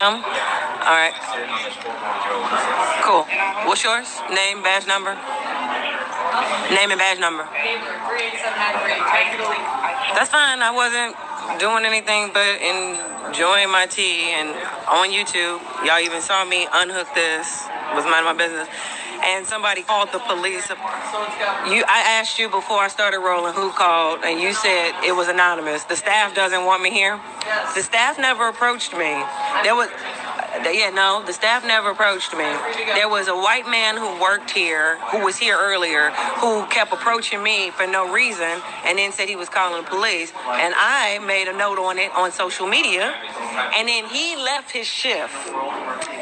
All right. Cool. What's yours? Name, badge number? Name and badge number. That's fine. I wasn't doing anything but enjoying my tea and on YouTube. Y'all even saw me unhook this. Was minding my business. And somebody called the police. I asked you before I started rolling who called, and you said it was anonymous. The staff doesn't want me here. The staff never approached me. The staff never approached me. There was a white man who worked here, who was here earlier, who kept approaching me for no reason, and then said he was calling the police. And I made a note on it on social media, and then he left his shift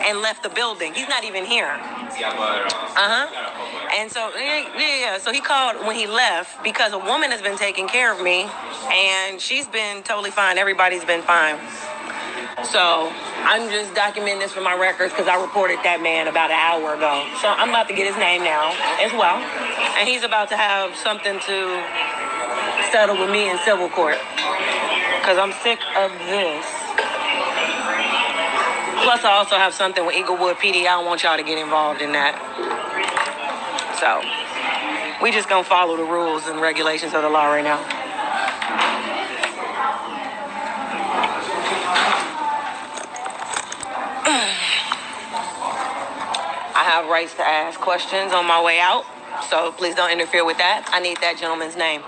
and left the building. He's not even here. And so, so he called when he left because a woman has been taking care of me, and she's been totally fine. Everybody's been fine. So I'm just documenting this for my records because I reported that man about an hour ago. So I'm about to get his name now as well. And he's about to have something to settle with me in civil court because I'm sick of this. Plus, I also have something with Eaglewood PD. I don't want y'all to get involved in that. So we just gonna follow the rules and regulations of the law right now. I have rights to ask questions on my way out, so please don't interfere with that. I need that gentleman's name.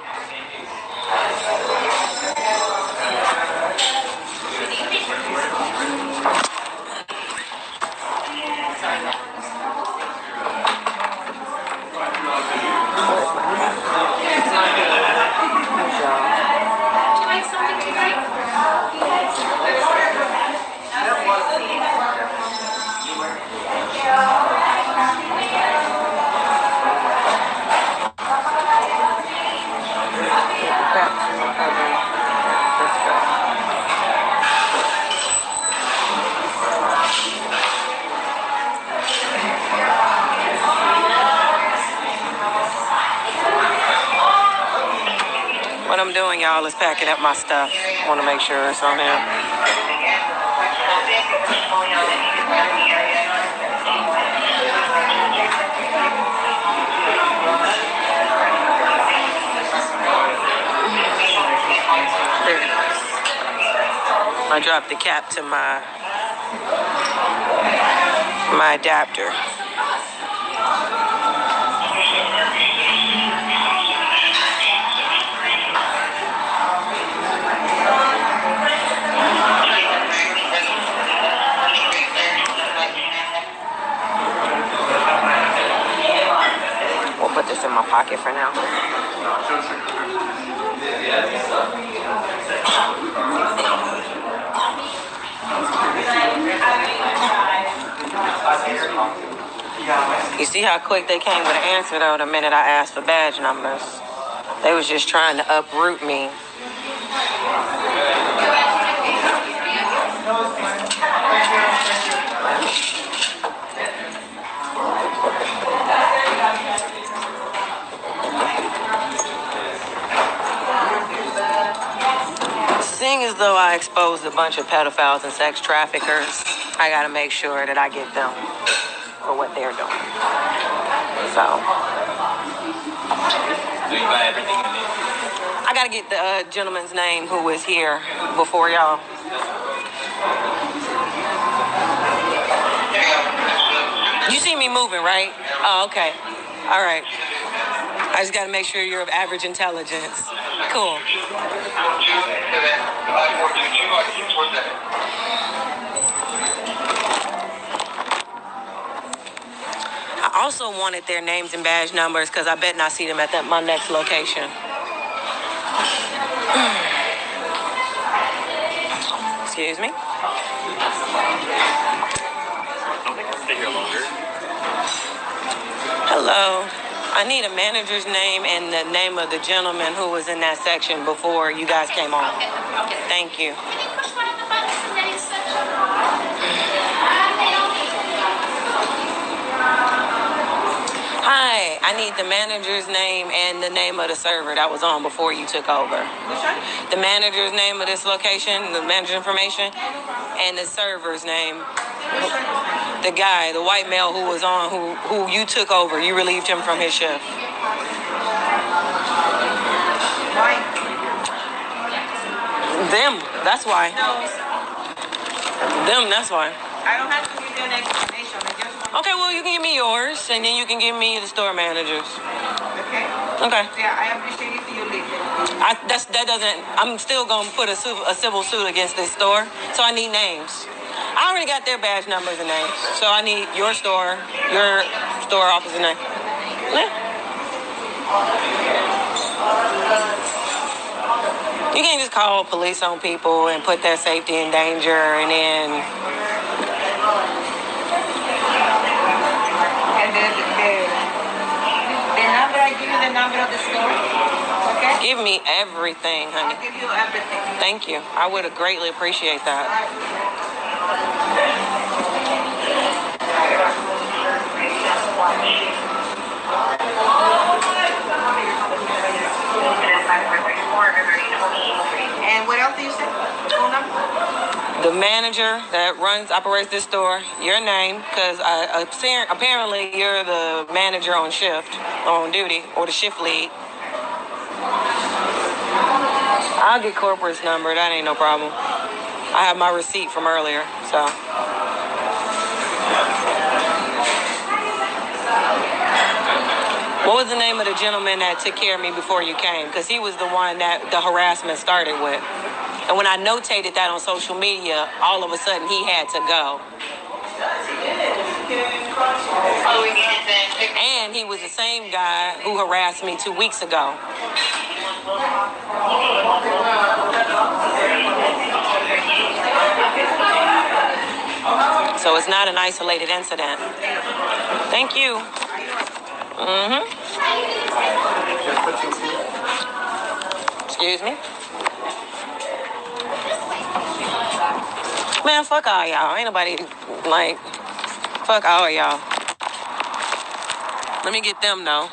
What I'm doing, y'all, is packing up my stuff. I want to make sure it's on there. I dropped the cap to my adapter. We'll put this in my pocket for now. You see how quick they came with an answer, though, the minute I asked for badge numbers. They was just trying to uproot me. Seeing as though I exposed a bunch of pedophiles and sex traffickers, I gotta make sure that I get them for what they're doing. So you got everything you need? I gotta get the gentleman's name who was here before y'all. You see me moving, right? Oh, okay. All right. I just gotta make sure you're of average intelligence. Cool. I also wanted their names and badge numbers because I bet not see them at my next location. Excuse me. Stay here longer. Hello. I need a manager's name and the name of the gentleman who was in that section before you guys came on. Okay. Thank you. Hi, I need the manager's name and the name of the server that was on before you took over. Which one? The manager's name of this location, the manager information, and the server's name. The guy, the white male who was on, who you took over. You relieved him from his shift. Why? Them, that's why. No. Them, that's why. I don't have to give you an explanation. I just want Okay, well, you can give me yours, and then you can give me the store manager's. Okay? Okay. Yeah, I appreciate it if you leave it. That doesn't, I'm still going to put a civil suit against this store, so I need names. I already got their badge numbers and names, so I need your store officer name. Yeah. You can't just call police on people and put their safety in danger and then... And the number, I give you the number of the store. Okay? Give me everything, honey. I'll give you everything. Thank you. I would greatly appreciate that. And what else do you say? Phone number? The manager that operates this store, your name, because apparently you're the manager on shift, on duty, or the shift lead. I'll get corporate's number. That ain't no problem. I have my receipt from earlier, so. What was the name of the gentleman that took care of me before you came? Because he was the one that the harassment started with. And when I notated that on social media, all of a sudden he had to go. And he was the same guy who harassed me 2 weeks ago. So it's not an isolated incident. Thank you. Excuse me? Man, fuck all y'all. Ain't nobody, fuck all y'all. Let me get them, though.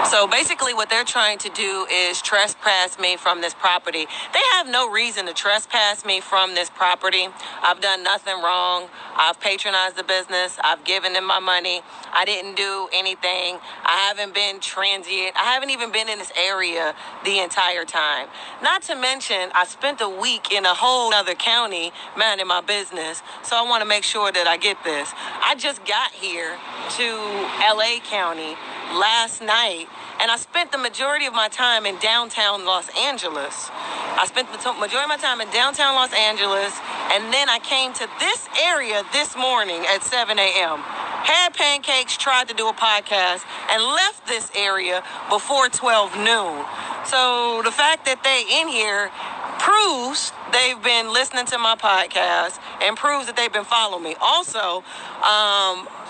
So basically what they're trying to do is trespass me from this property. They have no reason to trespass me from this property. I've done nothing wrong. I've patronized the business. I've given them my money. I didn't do anything. I haven't been transient. I haven't even been in this area the entire time. Not to mention, I spent a week in a whole other county minding my business. So I want to make sure that I get this. I just got here to LA County last night, and I spent the majority of my time in downtown Los Angeles. I spent the majority of my time in downtown Los Angeles, and then I came to this area this morning at 7 a.m. Had pancakes, tried to do a podcast, and left this area before 12 noon. So the fact that they in here proves they've been listening to my podcast and proves that they've been following me. Also,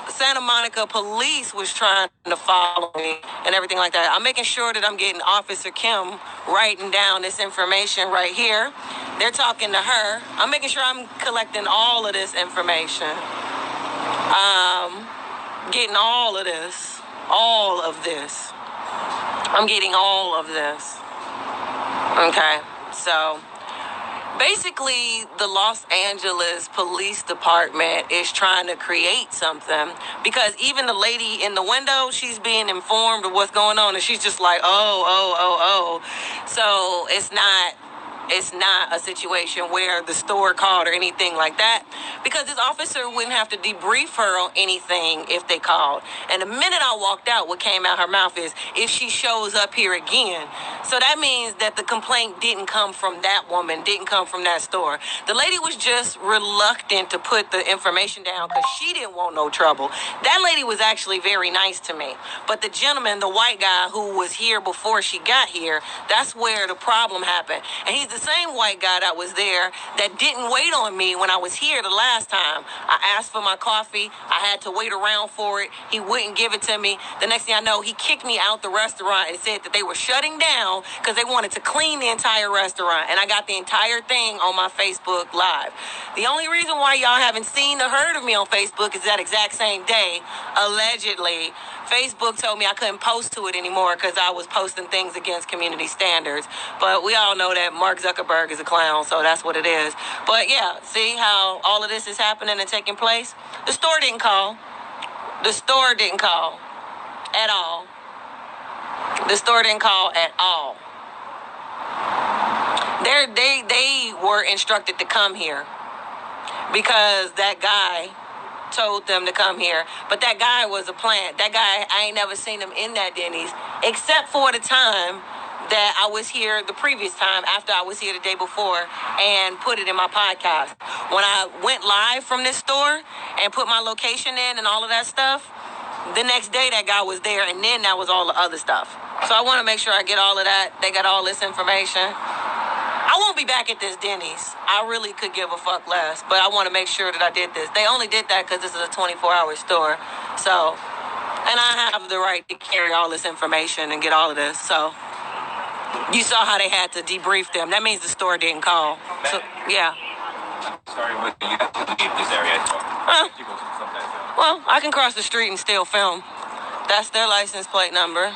Santa Monica police was trying to follow me and everything like that. I'm making sure that I'm getting Officer Kim writing down this information right here. They're talking to her. I'm making sure I'm collecting all of this information. Getting all of this. All of this. I'm getting all of this. Okay, so basically, the Los Angeles Police Department is trying to create something because even the lady in the window, she's being informed of what's going on, and she's just like, oh. So it's not a situation where the store called or anything like that, because this officer wouldn't have to debrief her on anything if they called. And the minute I walked out, what came out her mouth is, if she shows up here again. So that means that the complaint didn't come from that woman, didn't come from that store. The lady was just reluctant to put the information down because she didn't want no trouble. That lady was actually very nice to me. But the gentleman, the white guy who was here before she got here, that's where the problem happened. And he's the the same white guy that was there that didn't wait on me when I was here the last time. I asked for my coffee. I had to wait around for it. He wouldn't give it to me. The next thing I know, he kicked me out the restaurant and said that they were shutting down because they wanted to clean the entire restaurant. And I got the entire thing on my Facebook Live. The only reason why y'all haven't seen or heard of me on Facebook is that exact same day, allegedly, Facebook told me I couldn't post to it anymore because I was posting things against community standards. But we all know that Mark Zuckerberg is a clown, so that's what it is. But yeah, see how all of this is happening and taking place? The store didn't call. The store didn't call at all. The store didn't call at all. They were instructed to come here because that guy told them to come here. But that guy was a plant. That guy, I ain't never seen him in that Denny's except for the time that I was here the previous time after I was here the day before and put it in my podcast. When I went live from this store and put my location in and all of that stuff, the next day that guy was there, and then that was all the other stuff. So I want to make sure I get all of that. They got all this information. I won't be back at this Denny's. I really could give a fuck less, but I want to make sure that I did this. They only did that because this is a 24-hour store. So, and I have the right to carry all this information and get all of this. So, you saw how they had to debrief them. That means the store didn't call. So, yeah. Sorry, but you have to leave this area. Well, I can cross the street and still film. That's their license plate number.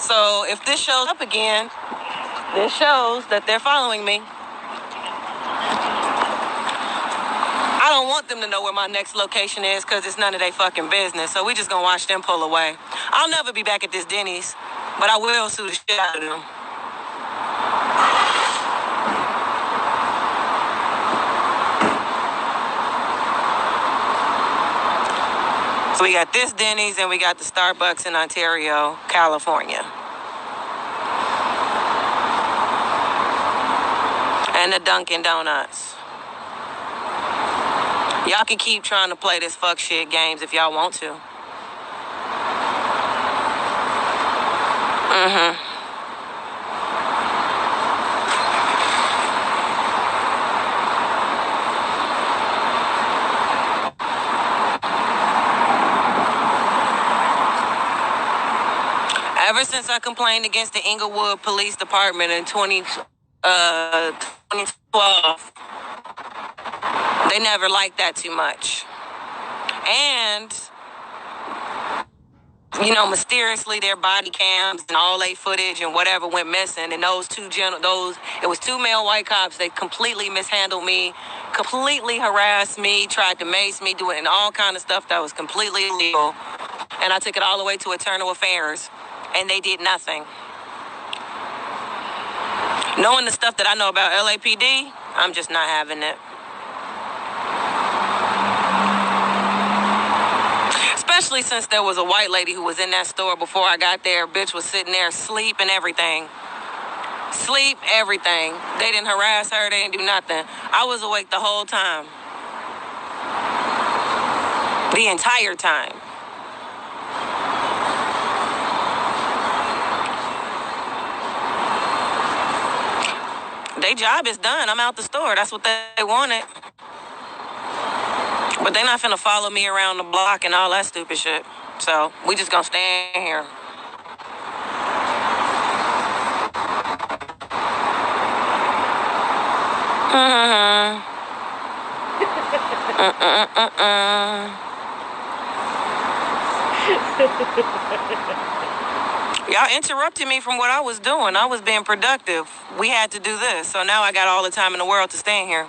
So if this shows up again, this shows that they're following me. I don't want them to know where my next location is because it's none of their fucking business. So we just gonna watch them pull away. I'll never be back at this Denny's, but I will sue the shit out of them. So we got this Denny's and we got the Starbucks in Ontario, California. And the Dunkin' Donuts. Y'all can keep trying to play this fuck shit games if y'all want to. Ever since I complained against the Inglewood Police Department in 2012, they never liked that too much. And, you know, mysteriously their body cams and all their footage and whatever went missing. And it was two male white cops. They completely mishandled me, completely harassed me, tried to mace me, doing all kind of stuff that was completely illegal. And I took it all the way to Internal Affairs. And they did nothing. Knowing the stuff that I know about LAPD, I'm just not having it. Especially since there was a white lady who was in that store before I got there. Bitch was sitting there asleep and everything. Sleep, everything. They didn't harass her. They didn't do nothing. I was awake the whole time. The entire time. Their job is done. I'm out the store. That's what they wanted. But they not finna follow me around the block and all that stupid shit. So we just gonna stand here. Y'all interrupted me from what I was doing. I was being productive. We had to do this. So now I got all the time in the world to stand here.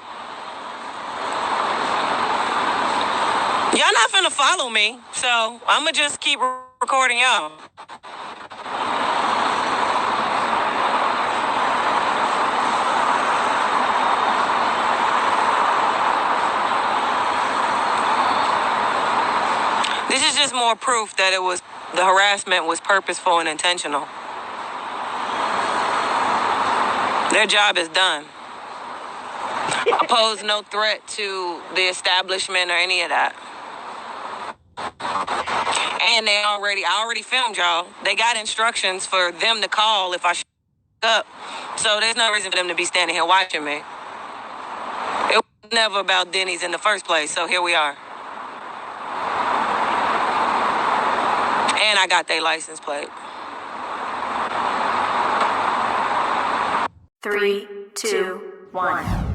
Y'all not finna follow me. So I'ma just keep recording y'all. This is just more proof that the harassment was purposeful and intentional. Their job is done. I pose no threat to the establishment or any of that. And I already filmed y'all. They got instructions for them to call if I up. So there's no reason for them to be standing here watching me. It was never about Denny's in the first place, so here we are. And I got their license plate. 3, 2, 1.